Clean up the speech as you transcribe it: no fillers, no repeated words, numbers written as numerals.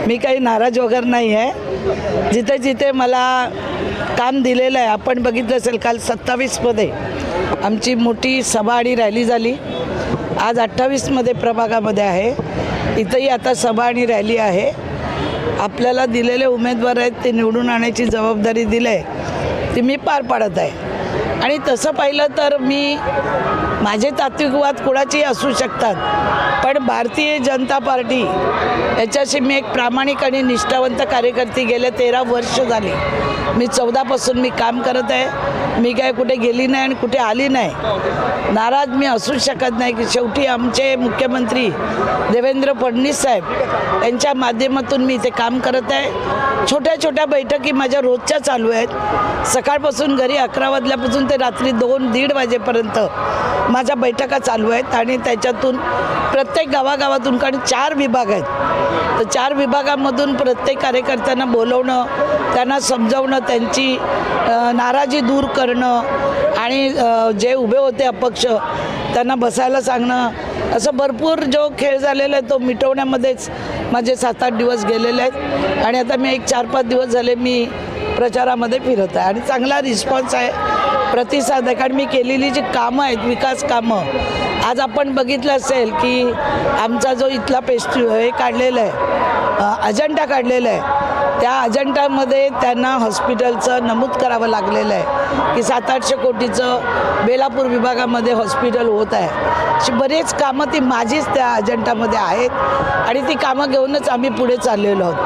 मी काही नाराज वगैरे नाही आहे। जिथे जिथे मला काम दिलेलं आहे, आपण बघितलं असेल काल 27मध्ये आमची मोठी सभा आणि रॅली झाली। आज 28मध्ये प्रभागामध्ये आहे, इथंही आता सभा आणि रॅली आहे। आपल्याला दिलेले उमेदवार आहेत, ते निवडून आणायची जबाबदारी दिली आहे ती मी पार पाडत आहे। आणि तसं पाहिलं तर माझे तात्विक वाद कुणाचेही असू शकतात, पण भारतीय जनता पार्टी याच्याशी मी एक प्रामाणिक आणि निष्ठावंत कार्यकर्ती गेले 13 वर्ष झाली। मी 14पासून मी काम करत आहे। मी काय कुठे गेली नाही आणि कुठे आली नाही। नाराज मी असू शकत नाही की शेवटी आमचे मुख्यमंत्री देवेंद्र फडणवीस साहेब यांच्या माध्यमातून मी इथे काम करत आहे। छोट्या छोट्या बैठकी माझ्या रोजच्या चालू आहेत। सकाळपासून घरी 11 वाजल्यापासून ते रात्री 2-1:30 वाजेपर्यंत माझ्या बैठका चालू आहेत। आणि त्याच्यातून प्रत्येक गावागावातून, कारण 4 विभाग आहेत, तर 4 विभागामधून प्रत्येक कार्यकर्त्यांना बोलवणं, त्यांना समजावणं, त्यांची नाराजी दूर करणं आणि जे उभे होते अपक्ष त्यांना बसायला सांगणं, असं भरपूर जो खेळ झालेला आहे तो मिटवण्यामध्येच माझे 7-8 दिवस गेलेले आहेत। आणि आता मी एक 4-5 दिवस झाले मी प्रचारामध्ये फिरत आहे आणि चांगला रिस्पॉन्स आहे, प्रतिसाद आहे। कारण मी केलेली जी कामं आहेत, विकास कामं, आज आपण बघितलं असेल की आमचा जो इथला हे काढलेला आहे, अजेंडा काढलेला आहे, त्या अजेंडामध्ये त्यांना हॉस्पिटलचं नमूद करावं लागलेलं आहे की 700-800 कोटीचं बेलापूर विभागामध्ये हॉस्पिटल होत आहे। अशी बरेच कामं ती माझीच त्या अजेंडामध्ये आहेत आणि ती कामं घेऊनच आम्ही पुढे चाललेलो आहोत।